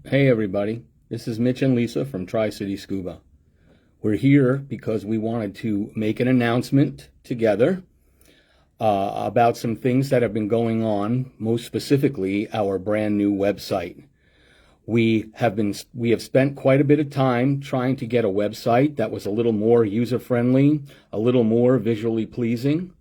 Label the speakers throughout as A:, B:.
A: Hey everybody, this is Mitch and Lisa from CityScuba. We're here because we wanted to make an announcement together about some things that have been going on, most specifically our brand new website. We have spent quite a bit of time trying to get a website that was a little more user-friendly, a little more visually pleasing,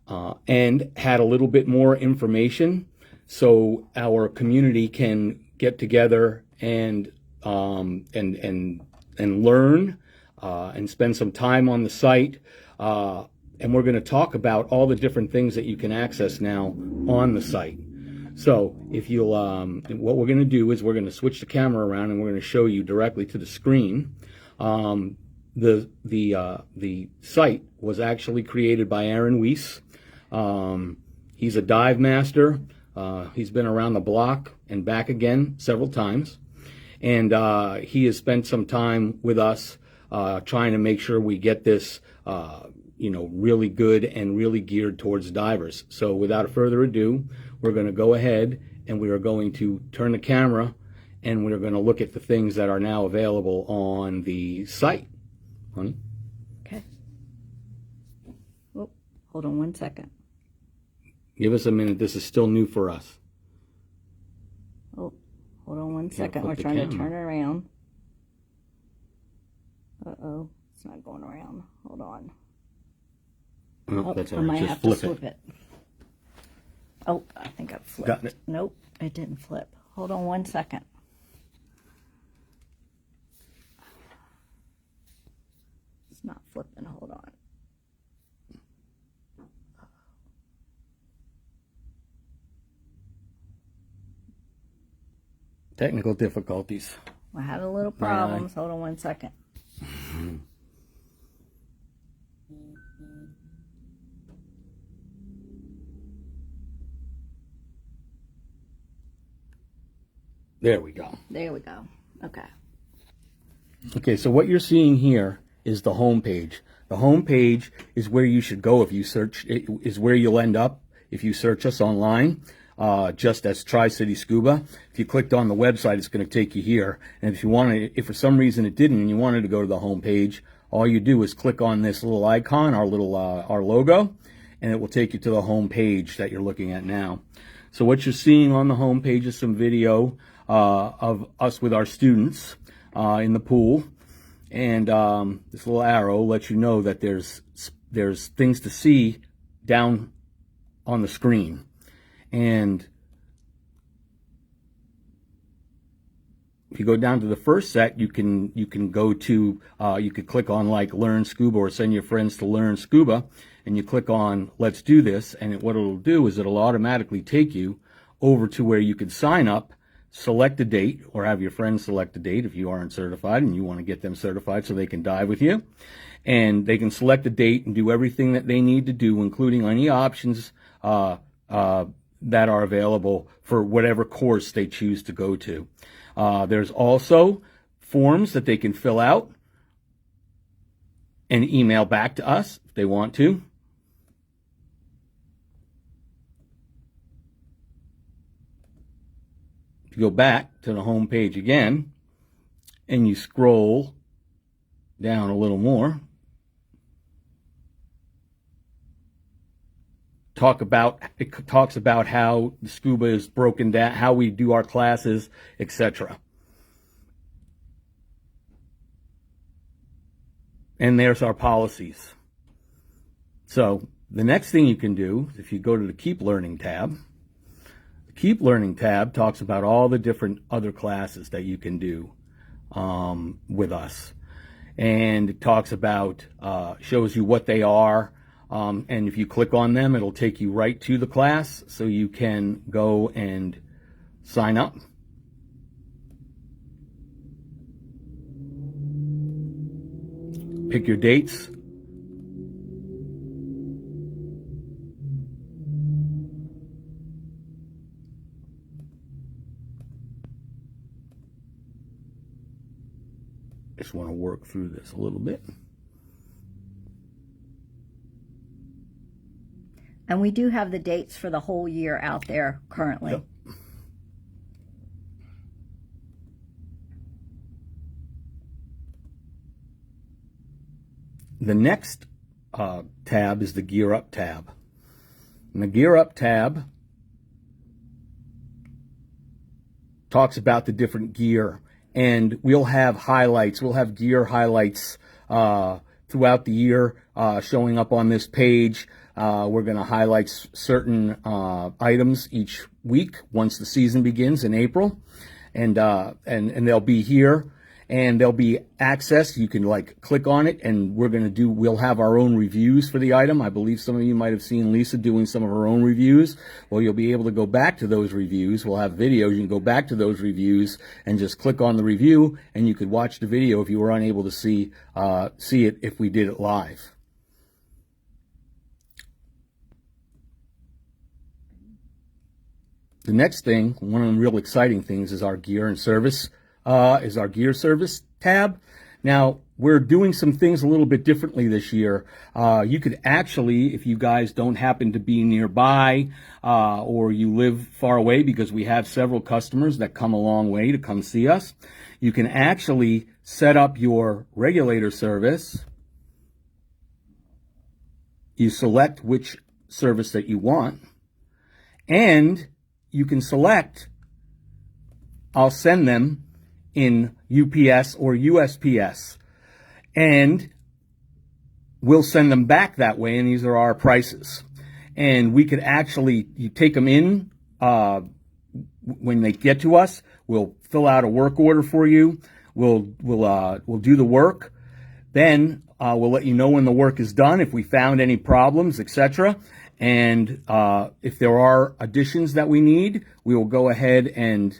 A: and had a little bit more information so our community can get together and learn and spend some time on the site. And we're going to talk about all the different things that you can access now on the site. So if you'll, what we're going to do is we're going to switch the camera around and we're going to show you directly to the screen. The site was actually created by Aaron Weiss. He's a dive master. He's been around the block and back again several times. And he has spent some time with us trying to make sure we get this, really good and really geared towards divers. So without further ado, we're going to go ahead and we are going to turn the camera and we're going to look at the things that are now available on the site. Honey?
B: Okay. Oh, hold on 1 second.
A: Give us a minute. This is still new for us.
B: Oh, hold on 1 second. We're trying to turn it around. Uh-oh. It's not going around. Hold on.
A: Oh, that's all
B: I
A: right.
B: might
A: Just
B: have
A: flip
B: to flip it. Oh, I think I flipped.
A: Got it.
B: Nope, it didn't flip. Hold on 1 second. It's not flipping. Hold on.
A: Technical difficulties.
B: I had a little problems. Hold on 1 second.
A: There we go.
B: There we go. Okay.
A: Okay, so what you're seeing here is the home page. The home page is where you should go if you search, is where you'll end up if you search us online, just as CityScuba. If you clicked on the website, it's going to take you here. And if for some reason it didn't and you wanted to go to the home page, all you do is click on this little icon, our logo, and it will take you to the home page that you're looking at now. So what you're seeing on the home page is some video of us with our students in the pool, and this little arrow lets you know that there's things to see down on the screen. And if you go down to the first set, you can go to you could click on like Learn Scuba or send your friends to Learn Scuba, and you click on Let's Do This, and what it'll do is it'll automatically take you over to where you can sign up, select a date, or have your friends select a date if you aren't certified and you want to get them certified so they can dive with you. And they can select a date and do everything that they need to do, including any options that are available for whatever course they choose to go to. There's also forms that they can fill out and email back to us if they want to. You go back to the home page again and you scroll down a little more. It talks about how the scuba is broken down, how we do our classes, etc. And there's our policies. So the next thing you can do is if you go to the Keep Learning tab. Keep Learning tab talks about all the different other classes that you can do with us. And it talks about, shows you what they are. And if you click on them, it'll take you right to the class so you can go and sign up. Pick your dates. Just want to work through this a little bit.
B: And we do have the dates for the whole year out there currently.
A: Yep. The next tab is the Gear Up tab. And the Gear Up tab talks about the different gear, and we'll have highlights. We'll have gear highlights throughout the year showing up on this page. We're going to highlight certain items each week once the season begins in April, and they'll be here, and they'll be accessed. You can like click on it, and we'll have our own reviews for the item. I believe some of you might have seen Lisa doing some of her own reviews. Well, you'll be able to go back to those reviews. We'll have videos. You can go back to those reviews and just click on the review, and you could watch the video if you were unable to see it if we did it live. The next thing, one of the real exciting things, is our gear and service. Is our gear service tab. Now, we're doing some things a little bit differently this year. You could actually, if you guys don't happen to be nearby or you live far away, because we have several customers that come a long way to come see us, you can actually set up your regulator service. You select which service that you want, and you can select, I'll send them in UPS or USPS, and we'll send them back that way, and these are our prices. And we could actually, you take them in when they get to us. We'll fill out a work order for you. We'll do the work. Then we'll let you know when the work is done, if we found any problems, etc. And if there are additions that we need, we will go ahead and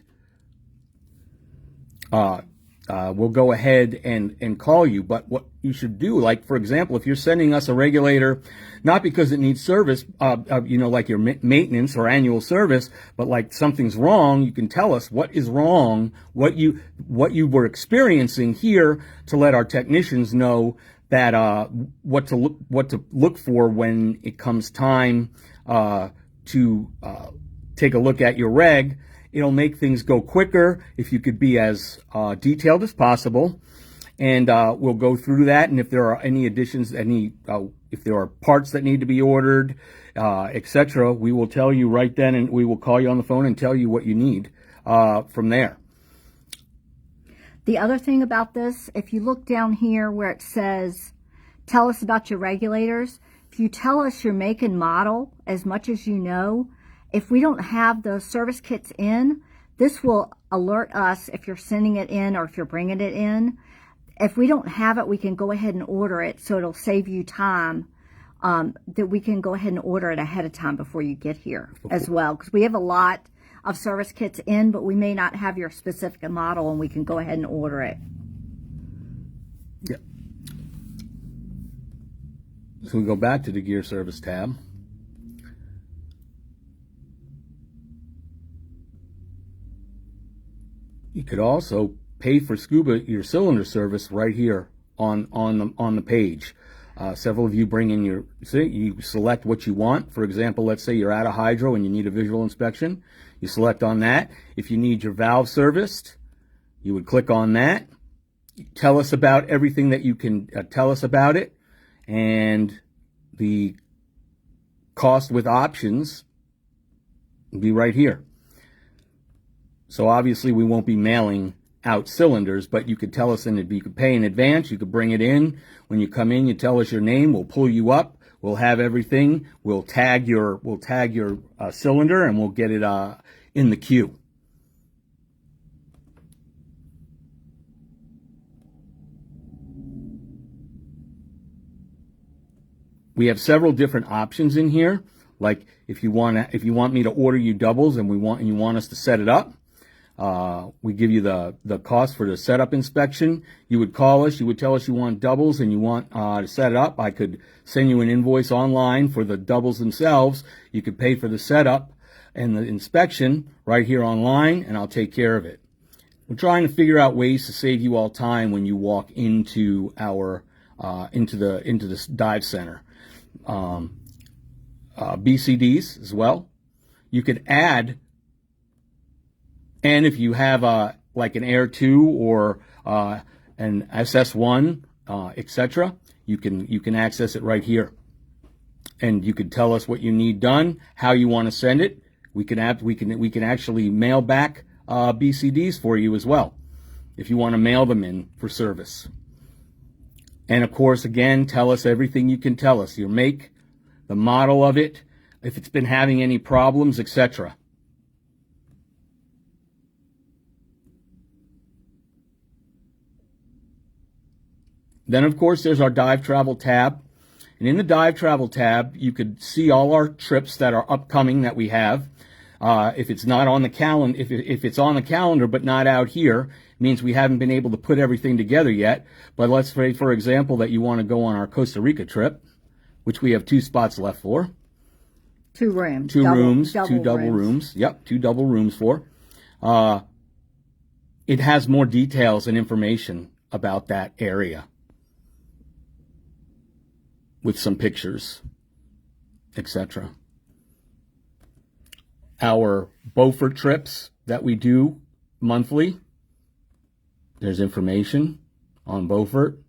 A: call you. But what you should do, like for example, if you're sending us a regulator, not because it needs service, like your maintenance or annual service, but like something's wrong, you can tell us what is wrong, what you were experiencing here, to let our technicians know that what to look for when it comes time to take a look at your reg. It'll make things go quicker if you could be as detailed as possible. And we'll go through that. And if there are any additions, if there are parts that need to be ordered, etc., we will tell you right then, and we will call you on the phone and tell you what you need from there.
B: The other thing about this, if you look down here where it says, tell us about your regulators, if you tell us your make and model as much as you know, if we don't have those service kits in, this will alert us if you're sending it in or if you're bringing it in. If we don't have it, we can go ahead and order it, so it'll save you time, that we can go ahead and order it ahead of time before you get here as well. Because we have a lot of service kits in, but we may not have your specific model, and we can go ahead and order it.
A: Yep. So we go back to the gear service tab. You could also pay for scuba your cylinder service right here on the page. Several of you bring in you select what you want. For example, let's say you're out of hydro and you need a visual inspection. You select on that. If you need your valve serviced, you would click on that. Tell us about everything that you can tell us about it, and the cost with options will be right here. So obviously we won't be mailing out cylinders, but you could tell us, and you could pay in advance. You could bring it in. When you come in, you tell us your name. We'll pull you up. We'll have everything. We'll tag your cylinder, and we'll get it in the queue. We have several different options in here. Like if you want me to order you doubles, and you want us to set it up. We give you the cost for the setup inspection. You would call us. You would tell us you want doubles and you want to set it up. I could send you an invoice online for the doubles themselves. You could pay for the setup and the inspection right here online, and I'll take care of it. We're trying to figure out ways to save you all time when you walk into our into this dive center. BCDs as well. You could add. And if you have like an Air 2 or an SS1, etc., you can access it right here. And you can tell us what you need done, how you want to send it. We can actually mail back BCDs for you as well, if you want to mail them in for service. And of course, again, tell us everything you can tell us, your make, the model of it, if it's been having any problems, etc. Then, of course, there's our Dive Travel tab. And in the Dive Travel tab, you could see all our trips that are upcoming that we have. If it's not on the calendar, if it's on the calendar but not out here, it means we haven't been able to put everything together yet. But let's say, for example, that you want to go on our Costa Rica trip, which we have 2 spots left for.
B: 2 rooms.
A: 2 rooms, 2 double rooms. Yep, 2 double rooms for. It has more details and information about that area, with some pictures, etc. Our Beaufort trips that we do monthly, there's information on Beaufort.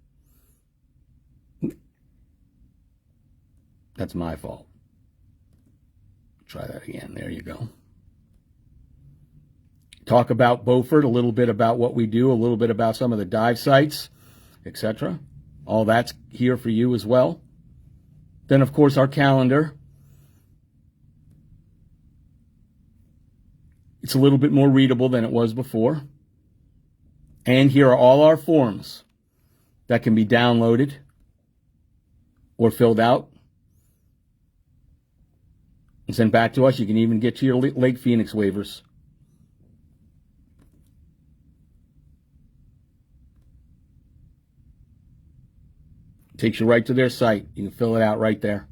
A: That's my fault. Try that again. There you go. Talk about Beaufort, a little bit about what we do, a little bit about some of the dive sites, etc. All that's here for you as well. Then, of course, our calendar. It's a little bit more readable than it was before. And here are all our forms that can be downloaded or filled out and sent back to us. You can even get to your Lake Phoenix waivers. Takes you right to their site. You can fill it out right there.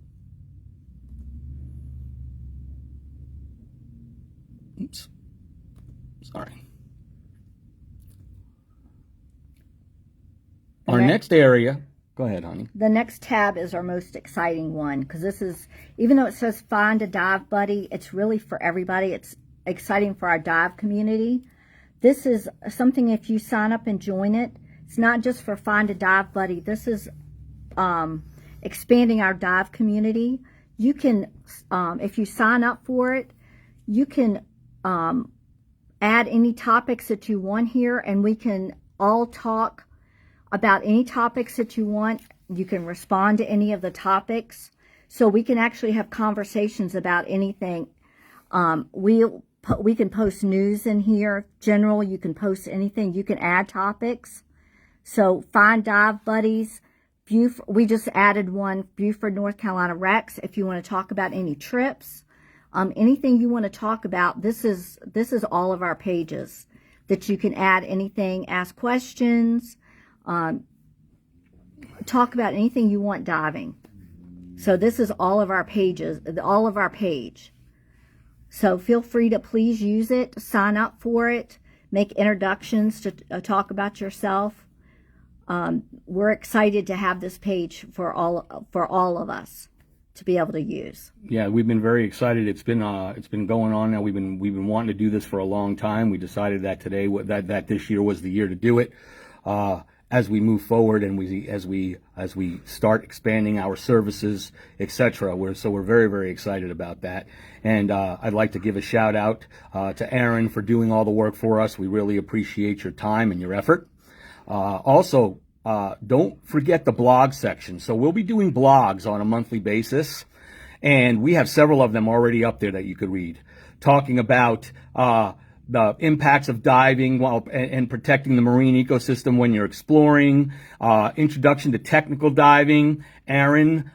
A: Oops. Sorry. Our next area, go ahead, honey.
B: The next tab is our most exciting one, because this is, even though it says find a dive buddy, it's really for everybody. It's exciting for our dive community. This is something, if you sign up and join it, it's not just for find a dive buddy. This is expanding our dive community. You can, if you sign up for it, you can add any topics that you want here, and we can all talk about any topics that you want. You can respond to any of the topics, so we can actually have conversations about anything. We can post news in here. General, you can post anything. You can add topics. So find dive buddies. We just added one, Beaufort, North Carolina Rex. If you want to talk about any trips, anything you want to talk about, this is all of our pages that you can add anything, ask questions, talk about anything you want diving. So this is all of our pages, all of our page. So feel free to please use it, sign up for it, make introductions to talk about yourself. We're excited to have this page for all of us to be able to use.
A: Yeah, we've been very excited. It's been going on now. We've been wanting to do this for a long time. We decided that today that this year was the year to do it. As we move forward and as we start expanding our services, etc. We're very, very excited about that. And I'd like to give a shout out to Aaron for doing all the work for us. We really appreciate your time and your effort. Also, don't forget the blog section. So we'll be doing blogs on a monthly basis, and we have several of them already up there that you could read, talking about the impacts of diving and protecting the marine ecosystem when you're exploring, introduction to technical diving. Aaron,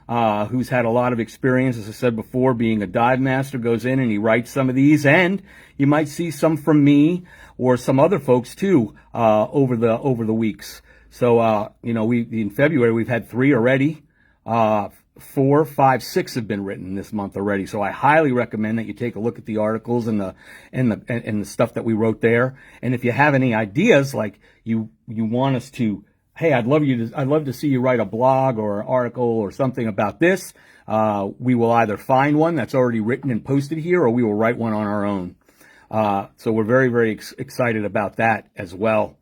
A: who's had a lot of experience, as I said before, being a dive master, goes in and he writes some of these, and you might see some from me or some other folks too over the weeks. So in February we've had 3 already. 4, 5, 6 have been written this month already. So I highly recommend that you take a look at the articles and the stuff that we wrote there. And if you have any ideas, like you want us to, hey, I'd love to see you write a blog or an article or something about this. We will either find one that's already written and posted here, or we will write one on our own. So we're very, very excited about that as well.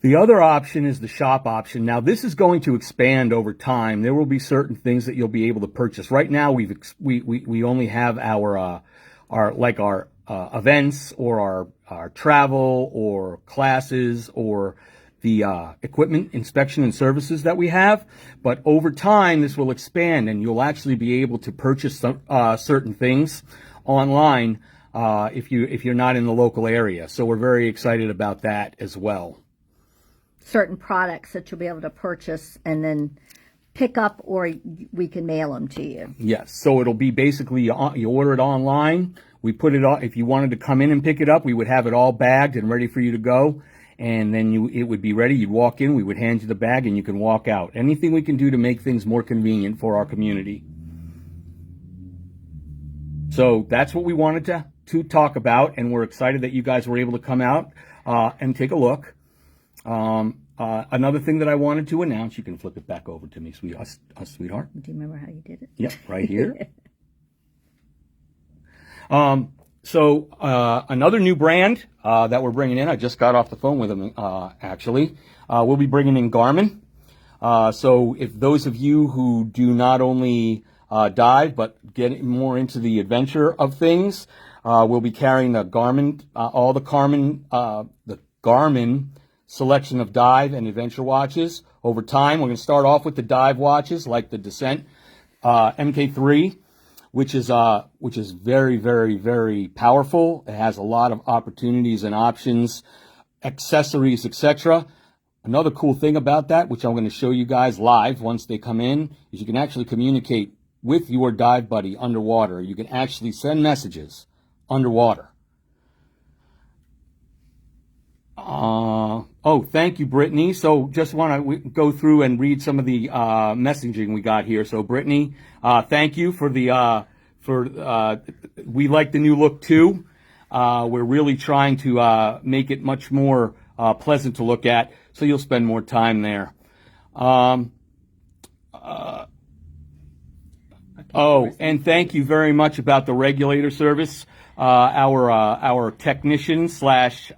A: The other option is the shop option. Now, this is going to expand over time. There will be certain things that you'll be able to purchase. Right now, we only have our events or our travel or classes or the equipment inspection and services that we have. But over time, this will expand, and you'll actually be able to purchase some, certain things online if you're not in the local area. So we're very excited about that as well.
B: Certain products that you'll be able to purchase and then pick up, or we can mail them to you.
A: Yes, so it'll be basically you order it online. We put it on. If you wanted to come in and pick it up, we would have it all bagged and ready for you to go, and then it would be ready. You'd walk in, we would hand you the bag, and you can walk out. Anything we can do to make things more convenient for our community. So that's what we wanted to talk about, and we're excited that you guys were able to come out and take a look. Another thing that I wanted to announce, you can flip it back over to me, sweetheart.
B: Do you remember how you did it?
A: Yep, right here. So another new brand that we're bringing in, I just got off the phone with them actually. We'll be bringing in Garmin. So if those of you who do not only dive but get more into the adventure of things, we'll be carrying the Garmin, the Garmin selection of dive and adventure watches. Over time, we're going to start off with the dive watches like the Descent MK3, which is very, very, very powerful. It has a lot of opportunities and options, accessories, etc. Another cool thing about that, which I'm going to show you guys live once they come in, is you can actually communicate with your dive buddy underwater. You can actually send messages underwater. Oh, thank you, Brittany. So just want to go through and read some of the messaging we got here. So Brittany, thank you for the we like the new look too. We're really trying to make it much more pleasant to look at, so you'll spend more time there. Oh, and thank you very much about the regulator service. Our technician slash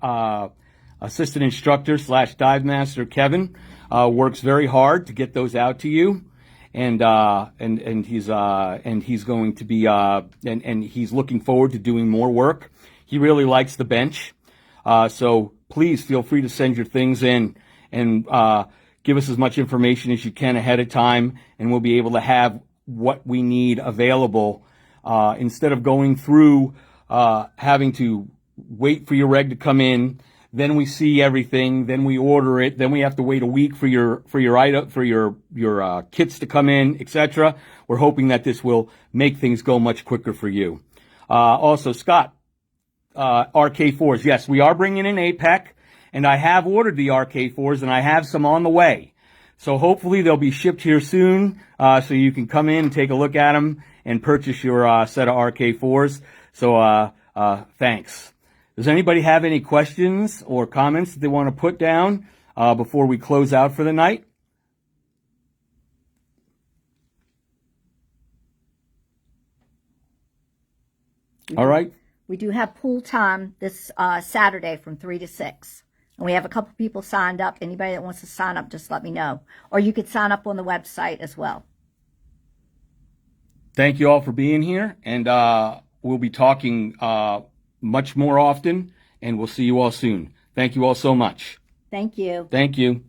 A: assistant instructor slash dive master Kevin works very hard to get those out to you, and he's going to be and he's looking forward to doing more work. He really likes the bench, so please feel free to send your things in and give us as much information as you can ahead of time, and we'll be able to have what we need available instead of going through having to wait for your reg to come in. Then we see everything. Then we order it. Then we have to wait a week for your kits to come in, etc. We're hoping that this will make things go much quicker for you. Also, Scott, RK4s. Yes, we are bringing in APEC, and I have ordered the RK4s, and I have some on the way. So hopefully they'll be shipped here soon, so you can come in and take a look at them and purchase your set of RK4s. So thanks. Does anybody have any questions or comments that they want to put down before we close out for the night? All right.
B: We do have pool time this Saturday from 3 to 6. And we have a couple people signed up. Anybody that wants to sign up, just let me know. Or you could sign up on the website as well.
A: Thank you all for being here. And we'll be talking much more often. And we'll see you all soon. Thank you all so much.
B: Thank you.
A: Thank you.